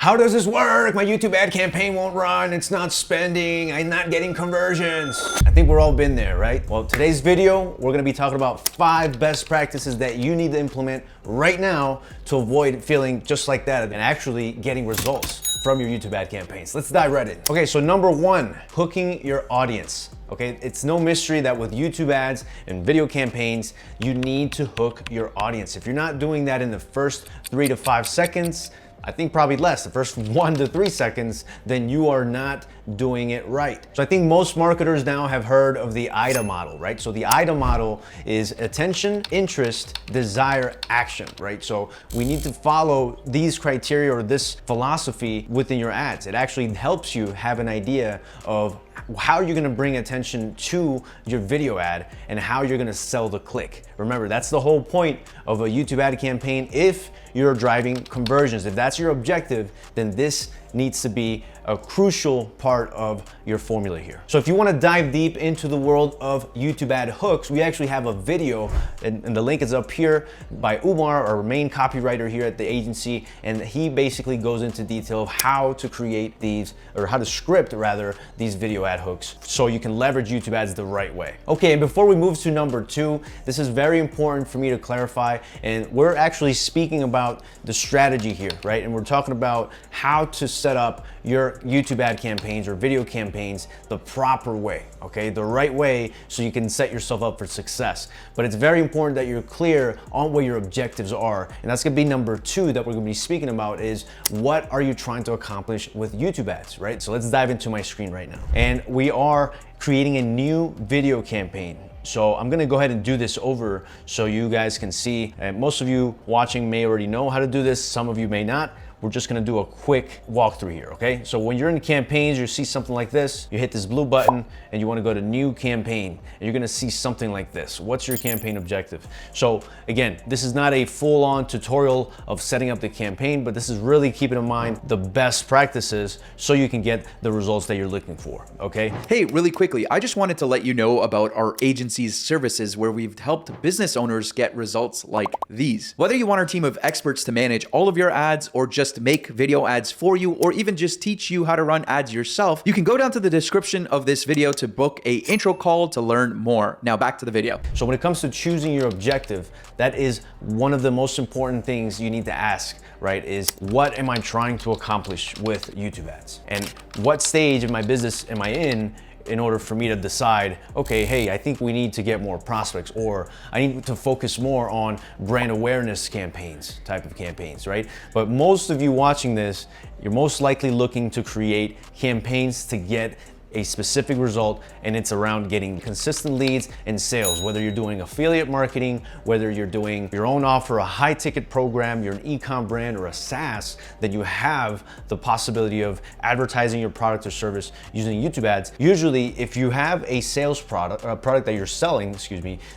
How does this work? My YouTube ad campaign won't run. It's not spending. I'm not getting conversions. I think we're all been there, right? Well, today's video, we're gonna be talking about 5 best practices that you need to implement right now to avoid feeling just like that and actually getting results from your YouTube ad campaigns. Let's dive right in. Okay, so number 1, hooking your audience. Okay, it's no mystery that with YouTube ads and video campaigns, you need to hook your audience. If you're not doing that in the first 3 to 5 seconds, I think probably less, the first 1 to 3 seconds, then you are not doing it right. So I think most marketers now have heard of the IDA model, right? So the IDA model is attention, interest, desire, action, right? So we need to follow these criteria or this philosophy within your ads. It actually helps you have an idea of how you're gonna bring attention to your video ad and how you're gonna sell the click. Remember, that's the whole point of a YouTube ad campaign. If you're driving conversions, if that's your objective, then this needs to be a crucial part of your formula here. So if you want to dive deep into the world of YouTube ad hooks, we actually have a video and the link is up here by Umar, our main copywriter here at the agency, and he basically goes into detail of how to create these, or how to script rather, these video ad hooks so you can leverage YouTube ads the right way. Okay, and before we move to number 2, this is very important for me to clarify, and we're actually speaking about the strategy here, right? And we're talking about how to set up your YouTube ad campaigns or video campaigns the proper way, okay? The right way so you can set yourself up for success. But it's very important that you're clear on what your objectives are. And that's gonna be number 2 that we're gonna be speaking about is what are you trying to accomplish with YouTube ads, right? So let's dive into my screen right now. And we are creating a new video campaign. So I'm gonna go ahead and do this over so you guys can see. And most of you watching may already know how to do this, some of you may not. We're just gonna do a quick walkthrough here, okay? So when you're in campaigns, you see something like this, you hit this blue button and you wanna go to new campaign, and you're gonna see something like this. What's your campaign objective? So again, this is not a full-on tutorial of setting up the campaign, but this is really keeping in mind the best practices so you can get the results that you're looking for, okay? Hey, really quickly, I just wanted to let you know about our agency's services where we've helped business owners get results like these. Whether you want our team of experts to manage all of your ads or just make video ads for you, or even just teach you how to run ads yourself, you can go down to the description of this video to book a intro call to learn more. Now back to the video. So when it comes to choosing your objective, that is one of the most important things you need to ask, right? Is what am I trying to accomplish with YouTube ads? And what stage of my business am I in order for me to decide, okay, hey, I think we need to get more prospects, or I need to focus more on brand awareness campaigns, type of campaigns, right? But most of you watching this, you're most likely looking to create campaigns to get a specific result, and it's around getting consistent leads and sales. Whether you're doing affiliate marketing, whether you're doing your own offer, a high ticket program, you're an e-com brand or a SaaS, then you have the possibility of advertising your product or service using YouTube ads. Usually, if you have a sales product, a product that you're selling,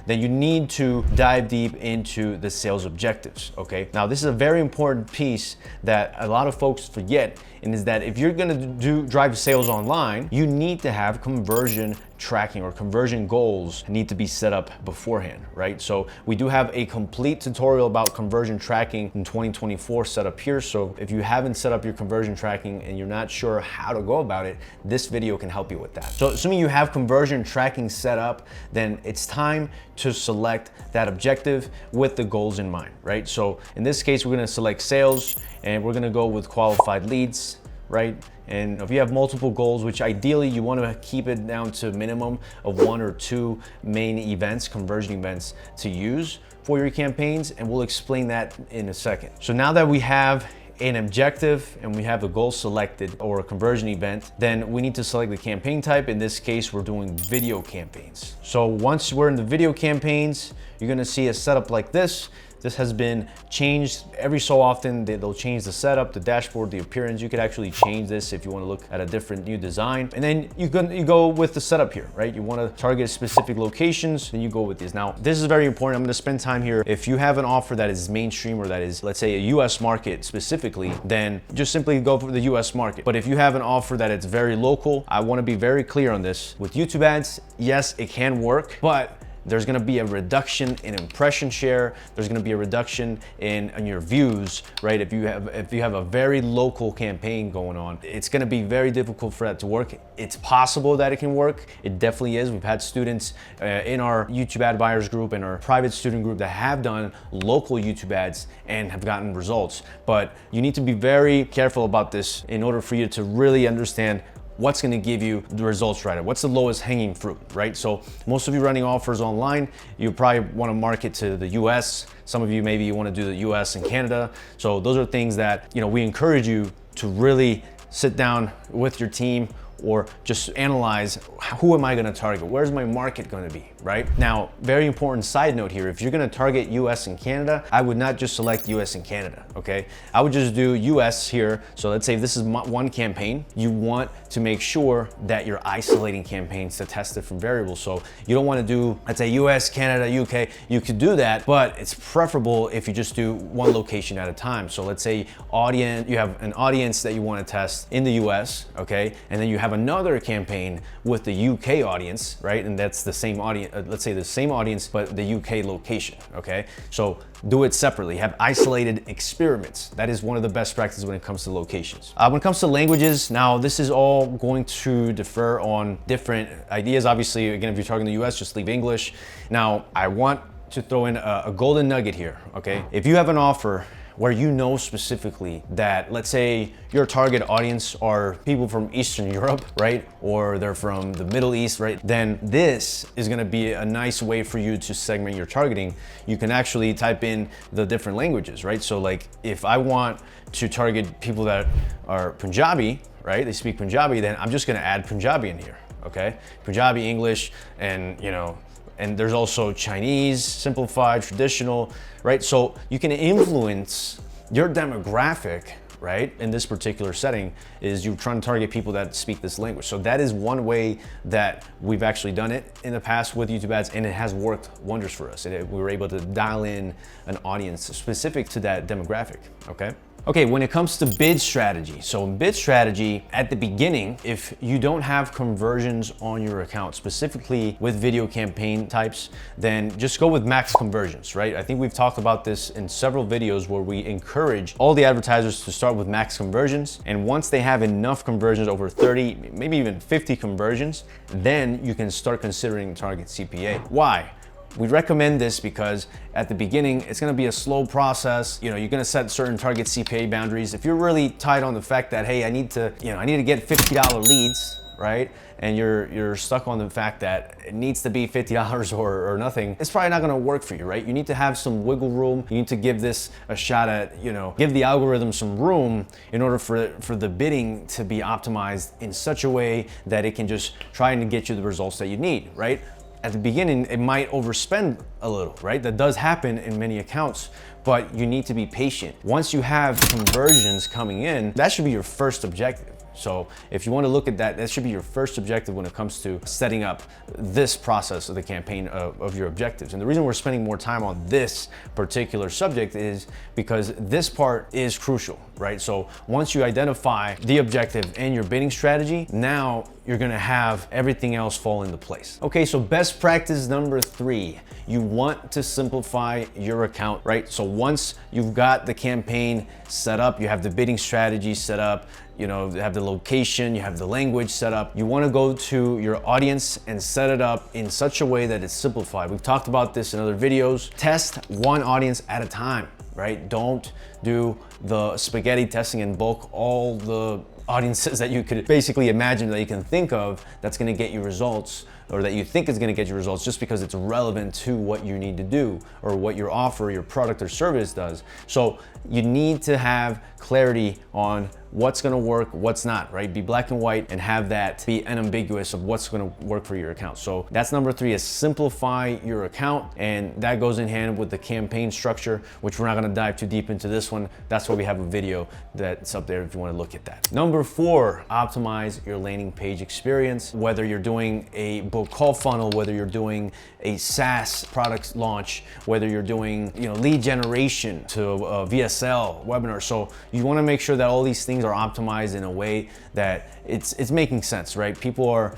then you need to dive deep into the sales objectives, okay? Now, this is a very important piece that a lot of folks forget, and is that if you're gonna drive sales online, you need to have conversion tracking or conversion goals need to be set up beforehand, right? So we do have a complete tutorial about conversion tracking in 2024 set up here. So if you haven't set up your conversion tracking and you're not sure how to go about it, this video can help you with that. So assuming you have conversion tracking set up, then it's time to select that objective with the goals in mind, right? So in this case, we're gonna select sales and we're gonna go with qualified leads, right? And if you have multiple goals, which ideally you want to keep it down to a minimum of 1 or 2 main events, conversion events to use for your campaigns, and we'll explain that in a second. So now that we have an objective and we have a goal selected or a conversion event, then we need to select the campaign type. In this case, we're doing video campaigns. So once we're in the video campaigns, you're gonna see a setup like this. This has been changed every so often. They'll change the setup, the dashboard, the appearance. You could actually change this if you want to look at a different new design. And then you go with the setup here, right? You want to target specific locations, then you go with this. Now, this is very important. I'm going to spend time here. If you have an offer that is mainstream or that is, let's say, a US market specifically, then just simply go for the US market. But if you have an offer that it's very local, I want to be very clear on this. With YouTube ads, yes, it can work, but there's gonna be a reduction in impression share. There's gonna be a reduction in your views, right? If you have a very local campaign going on, it's gonna be very difficult for that to work. It's possible that it can work. It definitely is. We've had students in our YouTube ad buyers group and our private student group that have done local YouTube ads and have gotten results. But you need to be very careful about this in order for you to really understand what's gonna give you the results right. What's the lowest hanging fruit, right? So most of you running offers online, you probably wanna market to the US. Some of you maybe you wanna do the US and Canada. So those are things that, you know, we encourage you to really sit down with your team or just analyze, who am I gonna target? Where's my market gonna be, right? Now, very important side note here, if you're gonna target US and Canada, I would not just select US and Canada, okay? I would just do US here. So let's say if this is one campaign, you want to make sure that you're isolating campaigns to test different variables. So you don't wanna do, let's say US, Canada, UK, you could do that, but it's preferable if you just do one location at a time. So let's say you have an audience that you wanna test in the US, okay? And then you have another campaign with the UK audience, right? And that's the same audience, let's say the same audience, but the UK location, okay? So do it separately, have isolated experiments. That is one of the best practices when it comes to locations. When it comes to languages, now this is all going to differ on different ideas. Obviously, again, if you're targeting the US, just leave English. Now, I want to throw in a golden nugget here, okay? If you have an offer where you know specifically that, let's say your target audience are people from Eastern Europe, right? Or they're from the Middle East, right? Then this is gonna be a nice way for you to segment your targeting. You can actually type in the different languages, right? So like if I want to target people that are Punjabi, right? They speak Punjabi, then I'm just gonna add Punjabi in here, okay? Punjabi, English, and you know, and there's also Chinese, simplified, traditional, right? So you can influence your demographic, right? In this particular setting is you're trying to target people that speak this language. So that is one way that we've actually done it in the past with YouTube ads, and it has worked wonders for us. We were able to dial in an audience specific to that demographic, okay? Okay, when it comes to bid strategy, so in bid strategy, at the beginning, if you don't have conversions on your account, specifically with video campaign types, then just go with max conversions, right? I think we've talked about this in several videos where we encourage all the advertisers to start with max conversions. And once they have enough conversions, over 30, maybe even 50 conversions, then you can start considering target CPA. Why? We recommend this because at the beginning, it's gonna be a slow process. You know, you're gonna set certain target CPA boundaries. If you're really tight on the fact that, hey, I need to get $50 leads, right? And you're stuck on the fact that it needs to be $50 or nothing, it's probably not gonna work for you, right? You need to have some wiggle room. You need to give this a shot at, you know, give the algorithm some room in order for the bidding to be optimized in such a way that it can just try and get you the results that you need, right? At the beginning, it might overspend a little, right? That does happen in many accounts, but you need to be patient. Once you have conversions coming in, that should be your first objective. So if you want to look at that, that should be your first objective when it comes to setting up this process of the campaign of your objectives. And the reason we're spending more time on this particular subject is because this part is crucial, right? So once you identify the objective and your bidding strategy, now you're gonna have everything else fall into place. Okay, so best practice number 3, you want to simplify your account, right? So once you've got the campaign set up, you have the bidding strategy set up, you know, you have the location, you have the language set up. You wanna go to your audience and set it up in such a way that it's simplified. We've talked about this in other videos. Test one audience at a time, right? Don't do the spaghetti testing in bulk, all the audiences that you could basically imagine that you can think of that's gonna get you results, or that you think is gonna get you results just because it's relevant to what you need to do or what your offer, your product or service does. So you need to have clarity on what's gonna work, what's not, right? Be black and white and have that be unambiguous of what's gonna work for your account. So that's number 3, is simplify your account. And that goes in hand with the campaign structure, which we're not gonna dive too deep into this one. That's why we have a video that's up there if you wanna look at that. Number Number 4, optimize your landing page experience. Whether you're doing a book call funnel, whether you're doing a SaaS product launch, whether you're doing lead generation to VSL webinar. So you want to make sure that all these things are optimized in a way that it's making sense, right? People are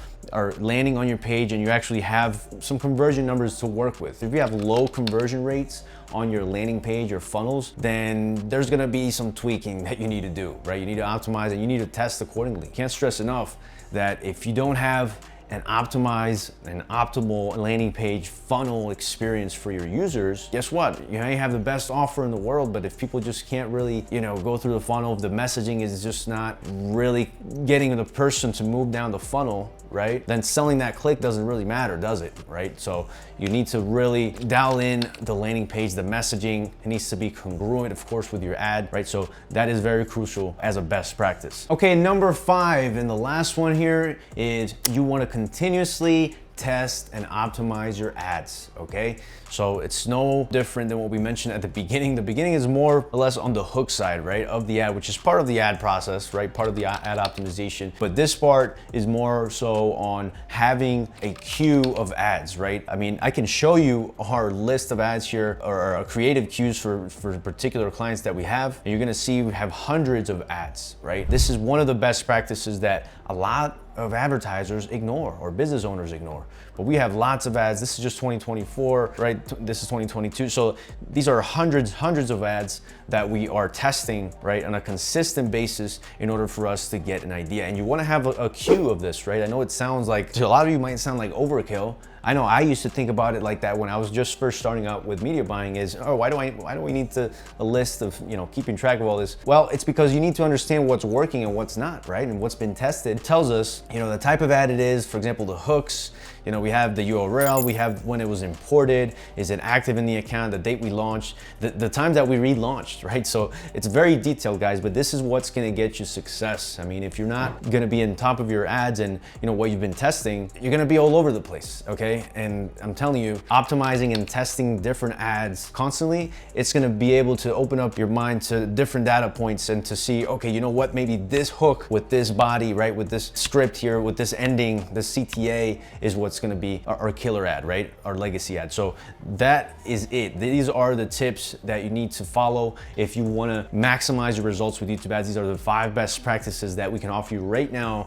landing on your page and you actually have some conversion numbers to work with. If you have low conversion rates on your landing page or funnels, then there's gonna be some tweaking that you need to do, right? You need to optimize and you need to test accordingly. Can't stress enough that if you don't have an optimized and optimal landing page funnel experience for your users, guess what? You may have the best offer in the world, but if people just can't really, go through the funnel, if the messaging is just not really getting the person to move down the funnel, right? Then selling that click doesn't really matter, does it, right? So you need to really dial in the landing page, the messaging. It needs to be congruent, of course, with your ad, right? So that is very crucial as a best practice. Okay, number 5, and the last one here is you want to continuously test and optimize your ads, okay? So it's no different than what we mentioned at the beginning. The beginning is more or less on the hook side, right, of the ad, which is part of the ad process, right, part of the ad optimization. But this part is more so on having a queue of ads, right? I mean, I can show you our list of ads here, or creative queues for particular clients that we have, and you're gonna see we have hundreds of ads, right? This is one of the best practices that a lot of advertisers ignore or business owners ignore. But we have lots of ads. This is just 2024, right? This is 2022. So these are hundreds of ads that we are testing, right, on a consistent basis in order for us to get an idea. And you want to have a queue of this, right? I know it sounds like, to a lot of you might sound like overkill. I know I used to think about it like that when I was just first starting out with media buying is, oh, why do we need a list of, keeping track of all this? Well, it's because you need to understand what's working and what's not, right? And what's been tested tells us, the type of ad it is, for example, the hooks, we have the URL, we have when it was imported, is it active in the account, the date we launched, the time that we relaunched, right? So it's very detailed, guys, but this is what's gonna get you success. I mean, if you're not gonna be on top of your ads and what you've been testing, you're gonna be all over the place, okay? And I'm telling you, optimizing and testing different ads constantly, it's gonna be able to open up your mind to different data points and to see, okay, you know what, maybe this hook with this body, right, with this script here, with this ending, this CTA is what's gonna be our killer ad, right? Our legacy ad. So that is it. These are the tips that you need to follow if you wanna maximize your results with YouTube ads. These are the 5 best practices that we can offer you right now